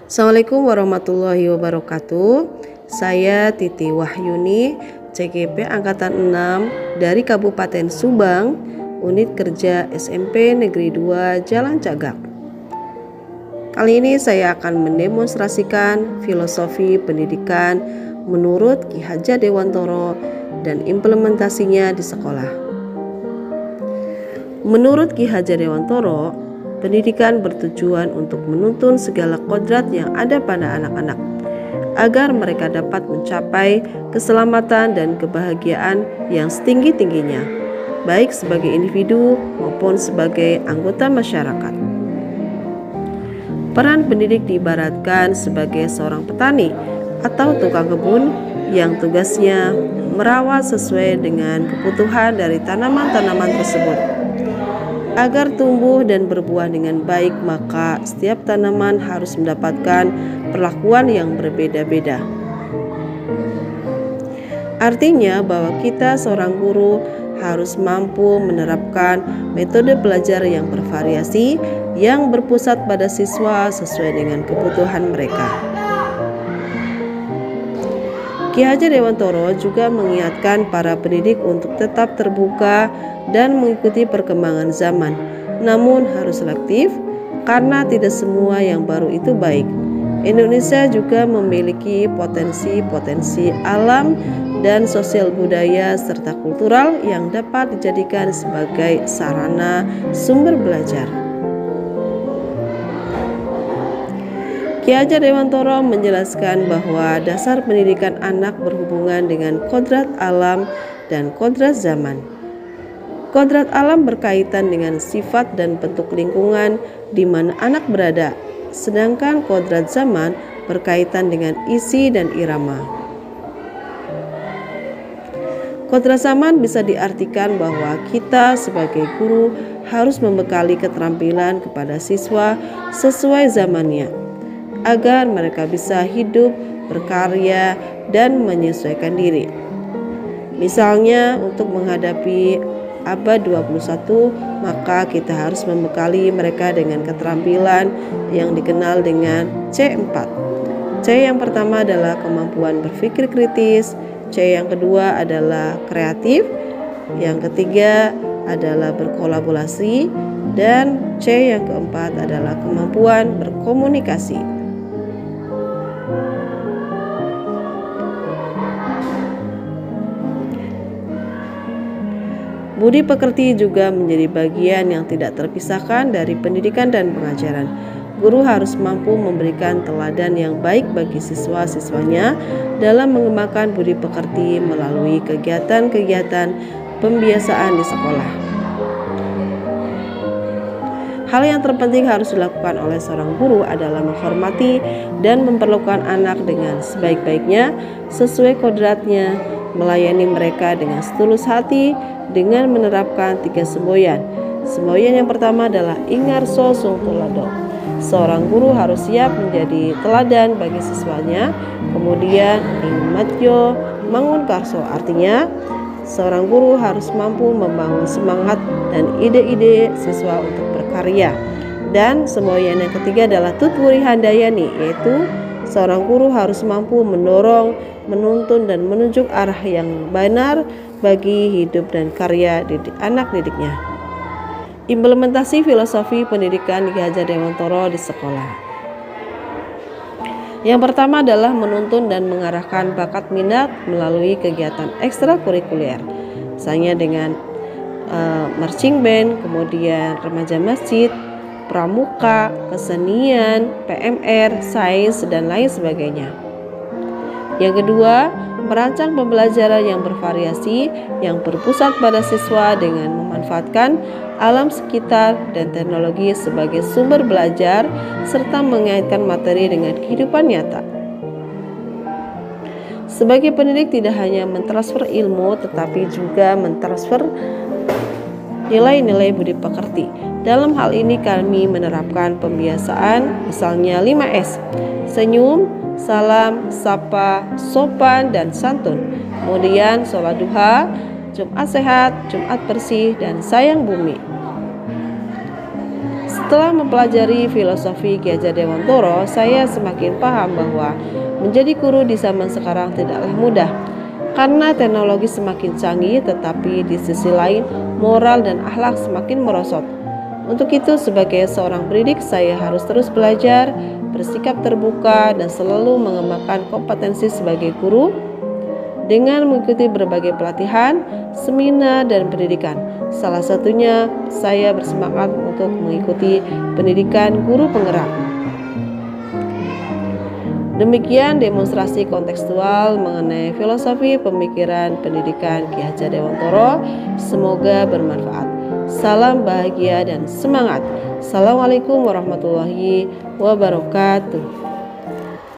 Assalamualaikum warahmatullahi wabarakatuh. Saya Titi Wahyuni, CGP Angkatan 6 dari Kabupaten Subang, Unit Kerja SMP Negeri 2 Jalan Cagak. Kali ini saya akan mendemonstrasikan filosofi pendidikan menurut Ki Hajar Dewantoro dan implementasinya di sekolah. Menurut Ki Hajar Dewantoro, pendidikan bertujuan untuk menuntun segala kodrat yang ada pada anak-anak, agar mereka dapat mencapai keselamatan dan kebahagiaan yang setinggi-tingginya, baik sebagai individu maupun sebagai anggota masyarakat. Peran pendidik diibaratkan sebagai seorang petani atau tukang kebun yang tugasnya merawat sesuai dengan kebutuhan dari tanaman-tanaman tersebut. Agar tumbuh dan berbuah dengan baik, maka setiap tanaman harus mendapatkan perlakuan yang berbeda-beda. Artinya bahwa kita seorang guru harus mampu menerapkan metode belajar yang bervariasi yang berpusat pada siswa sesuai dengan kebutuhan mereka. Ki Hajar Dewantoro juga mengingatkan para pendidik untuk tetap terbuka dan mengikuti perkembangan zaman, namun harus selektif karena tidak semua yang baru itu baik. Indonesia juga memiliki potensi-potensi alam dan sosial budaya serta kultural yang dapat dijadikan sebagai sarana sumber belajar. Ki Hajar Dewantoro menjelaskan bahwa dasar pendidikan anak berhubungan dengan kodrat alam dan kodrat zaman. Kodrat alam berkaitan dengan sifat dan bentuk lingkungan di mana anak berada, sedangkan kodrat zaman berkaitan dengan isi dan irama. Kodrat zaman bisa diartikan bahwa kita sebagai guru harus membekali keterampilan kepada siswa sesuai zamannya, agar mereka bisa hidup, berkarya, dan menyesuaikan diri. Misalnya untuk menghadapi abad 21, maka kita harus membekali mereka dengan keterampilan yang dikenal dengan C4. C yang pertama adalah kemampuan berpikir kritis, C yang kedua adalah kreatif, yang ketiga adalah berkolaborasi, dan C yang keempat adalah kemampuan berkomunikasi. Budi pekerti juga menjadi bagian yang tidak terpisahkan dari pendidikan dan pengajaran. Guru harus mampu memberikan teladan yang baik bagi siswa-siswanya dalam mengembangkan budi pekerti melalui kegiatan-kegiatan pembiasaan di sekolah. Hal yang terpenting harus dilakukan oleh seorang guru adalah menghormati dan memperlakukan anak dengan sebaik-baiknya sesuai kodratnya, melayani mereka dengan setulus hati dengan menerapkan 3 semboyan. Semboyan yang pertama adalah ingarso sung tulado. Seorang guru harus siap menjadi teladan bagi siswanya. Kemudian ingmatyo mangun karso, artinya seorang guru harus mampu membangun semangat dan ide-ide siswa untuk berkarya. Dan semboyan yang ketiga adalah tutwuri handayani, yaitu seorang guru harus mampu mendorong, menuntun, dan menunjuk arah yang benar bagi hidup dan karya anak didiknya. Implementasi filosofi pendidikan Ki Hajar Dewantoro di sekolah. Yang pertama adalah menuntun dan mengarahkan bakat minat melalui kegiatan ekstrakurikuler, misalnya dengan marching band, kemudian remaja masjid, pramuka, kesenian, PMR, sains, dan lain sebagainya. Yang kedua, merancang pembelajaran yang bervariasi yang berpusat pada siswa dengan memanfaatkan alam sekitar dan teknologi sebagai sumber belajar serta mengaitkan materi dengan kehidupan nyata. Sebagai pendidik tidak hanya mentransfer ilmu tetapi juga mentransfer nilai-nilai budi pekerti. Dalam hal ini kami menerapkan pembiasaan misalnya 5S: senyum, salam, sapa, sopan, dan santun. Kemudian sholat duha, Jumat sehat, Jumat bersih, dan sayang bumi. Setelah mempelajari filosofi Ki Hajar Dewantara, saya semakin paham bahwa menjadi guru di zaman sekarang tidaklah mudah karena teknologi semakin canggih, tetapi di sisi lain moral dan akhlak semakin merosot. Untuk itu, sebagai seorang pendidik, saya harus terus belajar, bersikap terbuka, dan selalu mengembangkan kompetensi sebagai guru dengan mengikuti berbagai pelatihan, seminar, dan pendidikan. Salah satunya, saya bersemangat untuk mengikuti pendidikan guru penggerak. Demikian demonstrasi kontekstual mengenai filosofi pemikiran pendidikan Ki Hajar Dewantara. Semoga bermanfaat. Salam bahagia dan semangat. Assalamualaikum warahmatullahi wabarakatuh.